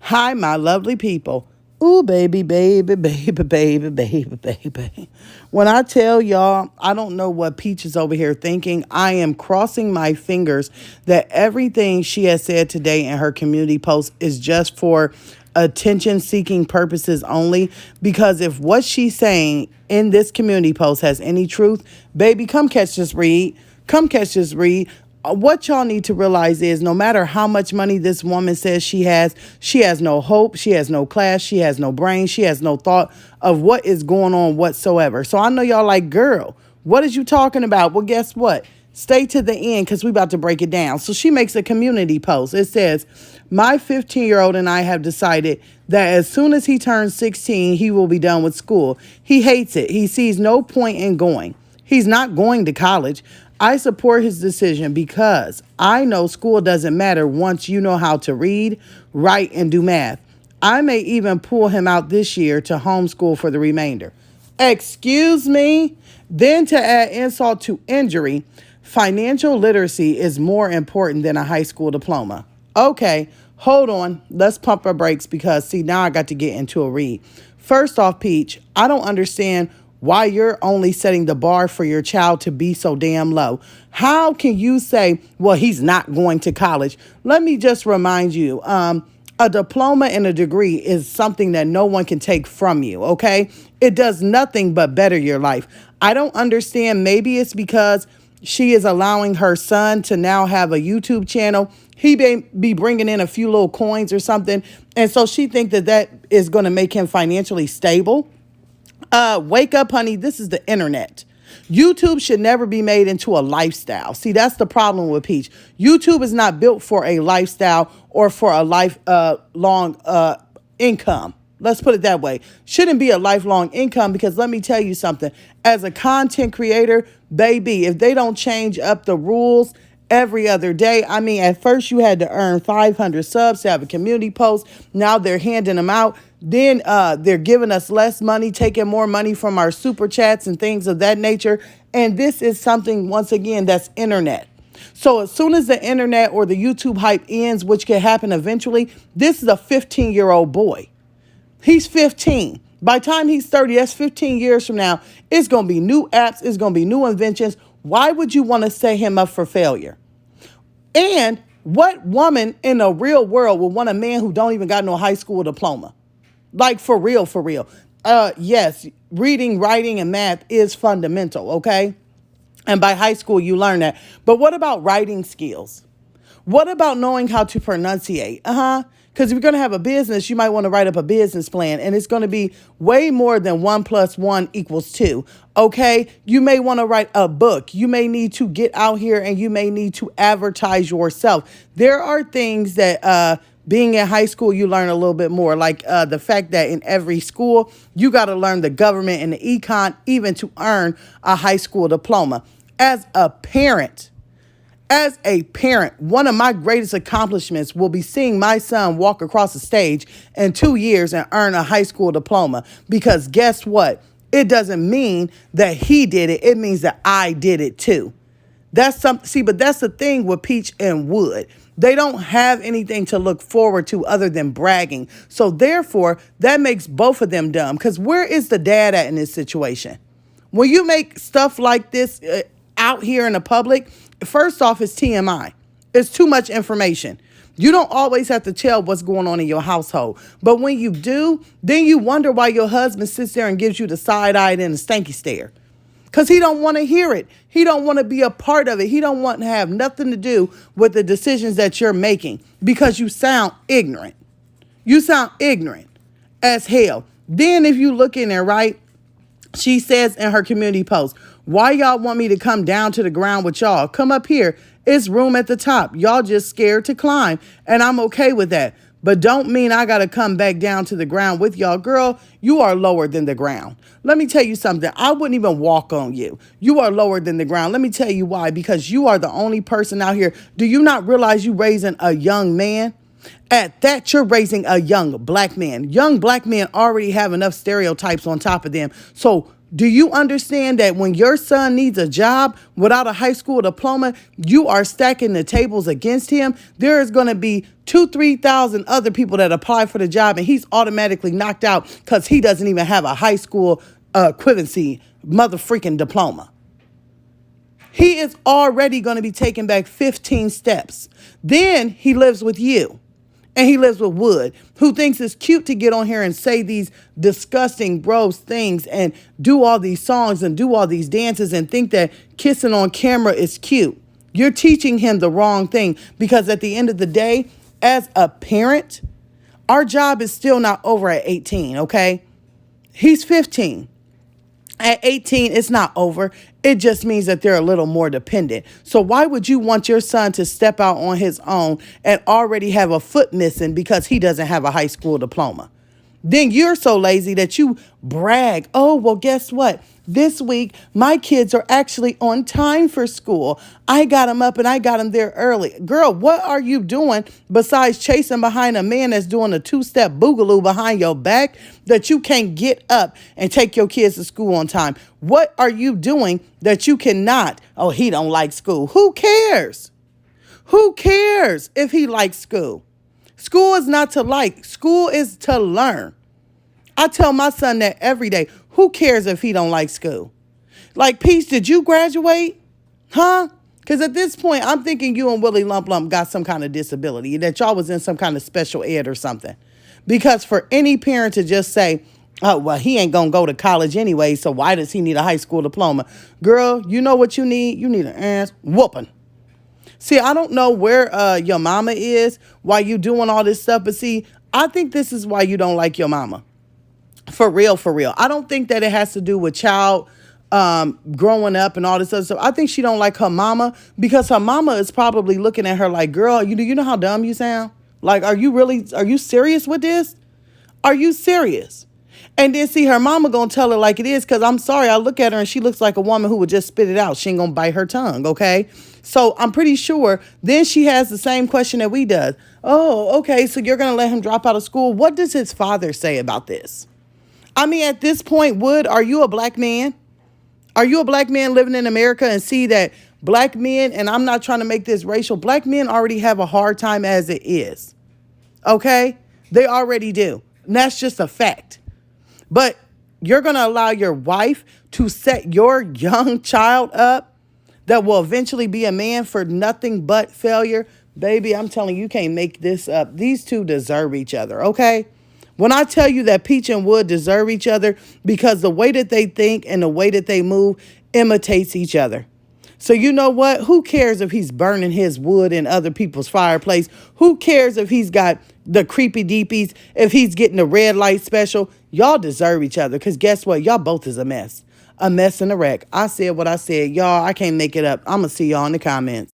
Hi, my lovely people. Ooh, baby, baby, baby, baby, baby, baby. When I tell y'all, I don't know what Peach is over here thinking. I am crossing my fingers that everything she has said today in her community post is just for attention seeking purposes only. Because if what she's saying in this community post has any truth, baby, come catch this read. Come catch this read. What y'all need to realize is no matter how much money this woman says she has no hope, she has no class, she has no brain, she has no thought of what is going on whatsoever. So I know y'all like, girl, what is you talking about? Well, guess what? Stay to the end because we about to break it down. So she makes a community post. It says, my 15-year-old and I have decided that as soon as he turns 16, he will be done with school. He hates it. He sees no point in going. He's not going to college. I support his decision because I know school doesn't matter once you know how to read, write, and do math. I may even pull him out this year to homeschool for the remainder. Excuse me? Then to add insult to injury, financial literacy is more important than a high school diploma. Okay, hold on. Let's pump our brakes because, see, now I got to get into a read. First off, Peach, I don't understand why you're only setting the bar for your child to be so damn low. How can you say, well, he's not going to college? Let me just remind you, a diploma and a degree is something that no one can take from you, okay? It does nothing but better your life. I don't understand. Maybe it's because she is allowing her son to now have a YouTube channel. He may be bringing in a few little coins or something. And so she thinks that that is going to make him financially stable. Wake up, honey. This is the internet. YouTube should never be made into a lifestyle. See, that's the problem with Peach. YouTube is not built for a lifestyle or for a long income. Let's put it that way. Shouldn't be a lifelong income because let me tell you something. As a content creator, baby, if they don't change up the rules every other day. I mean, at first you had to earn 500 subs to have a community post. Now they're handing them out. Then they're giving us less money, taking more money from our super chats and things of that nature. And this is something, once again, that's internet. So as soon as the internet or the YouTube hype ends, which can happen eventually, this is a 15-year-old boy. He's 15. By the time he's 30, that's 15 years from now. It's going to be new apps. It's going to be new inventions. Why would you want to set him up for failure? And what woman in the real world would want a man who don't even got no high school diploma? Like, for real, for real. Yes, reading, writing, and math is fundamental, okay? And by high school, you learn that. But what about writing skills? What about knowing how to pronunciate? Because if you're going to have a business, you might want to write up a business plan, and it's going to be way more than 1 + 1 = 2. Okay? You may want to write a book. You may need to get out here and you may need to advertise yourself. There are things that being in high school, you learn a little bit more, like the fact that in every school, you got to learn the government and the econ even to earn a high school diploma. As a parent, one of my greatest accomplishments will be seeing my son walk across the stage in 2 years and earn a high school diploma. Because guess what? It doesn't mean that he did it. It means that I did it too. That's something. See, but that's the thing with Peach and Wood. They don't have anything to look forward to other than bragging. So therefore, that makes both of them dumb. Because where is the dad at in this situation? When you make stuff like this out here in the public, first off, it's TMI. It's too much information. You don't always have to tell what's going on in your household. But when you do, then you wonder why your husband sits there and gives you the side-eyed and the stanky stare. Because he don't want to hear it. He don't want to be a part of it. He don't want to have nothing to do with the decisions that you're making because you sound ignorant. You sound ignorant as hell. Then if you look in there, right, she says in her community post, why y'all want me to come down to the ground with y'all? Come up here. It's room at the top. Y'all just scared to climb, and I'm okay with that. But don't mean I got to come back down to the ground with y'all. Girl, you are lower than the ground. Let me tell you something. I wouldn't even walk on you. You are lower than the ground. Let me tell you why. Because you are the only person out here. Do you not realize you raising a young man? At that, you're raising a young black man. Young black men already have enough stereotypes on top of them. So Do you understand that when your son needs a job without a high school diploma, you are stacking the tables against him? There is going to be 3,000 other people that apply for the job, and he's automatically knocked out because he doesn't even have a high school equivalency mother freaking diploma. He is already going to be taking back 15 steps. Then he lives with you. And he lives with Wood, who thinks it's cute to get on here and say these disgusting, gross things and do all these songs and do all these dances and think that kissing on camera is cute. You're teaching him the wrong thing, because at the end of the day, as a parent, our job is still not over at 18, okay? He's 15. At 18, it's not over. It just means that they're a little more dependent. So why would you want your son to step out on his own and already have a foot missing because he doesn't have a high school diploma? Then you're so lazy that you brag. Oh, well, guess what? This week, my kids are actually on time for school. I got them up and I got them there early. Girl, what are you doing besides chasing behind a man that's doing a two-step boogaloo behind your back that you can't get up and take your kids to school on time? What are you doing that you cannot? Oh, he don't like school. Who cares? Who cares if he likes school? School is not to like. School is to learn. I tell my son that every day. Who cares if he don't like school? Like, Peace, did you graduate? Huh? Because at this point, I'm thinking you and Willie Lump Lump got some kind of disability, that y'all was in some kind of special ed or something. Because for any parent to just say, oh, well, he ain't going to go to college anyway, so why does he need a high school diploma? Girl, you know what you need? You need an ass whooping. See, I don't know where your mama is while you doing all this stuff, but see, I think this is why you don't like your mama. For real, for real. I don't think that it has to do with child growing up and all this other stuff. I think she don't like her mama because her mama is probably looking at her like, girl, you know how dumb you sound? Like, are you serious with this? Are you serious? And then see, her mama gonna tell her like it is, because I'm sorry, I look at her and she looks like a woman who would just spit it out. She ain't gonna bite her tongue, okay? So I'm pretty sure then she has the same question that we does. Oh, okay, so you're gonna let him drop out of school. What does his father say about this? I mean, at this point, Wood, are you a black man? Are you a black man living in America and see that black men, and I'm not trying to make this racial, black men already have a hard time as it is, okay? They already do. And that's just a fact. But you're going to allow your wife to set your young child up that will eventually be a man for nothing but failure? Baby, I'm telling you, you can't make this up. These two deserve each other, okay? When I tell you that Peach and Wood deserve each other, because the way that they think and the way that they move imitates each other. So you know what? Who cares if he's burning his wood in other people's fireplace? Who cares if he's got the creepy deepies, if he's getting the red light special? Y'all deserve each other, because guess what? Y'all both is a mess. A mess and a wreck. I said what I said. Y'all, I can't make it up. I'm going to see y'all in the comments.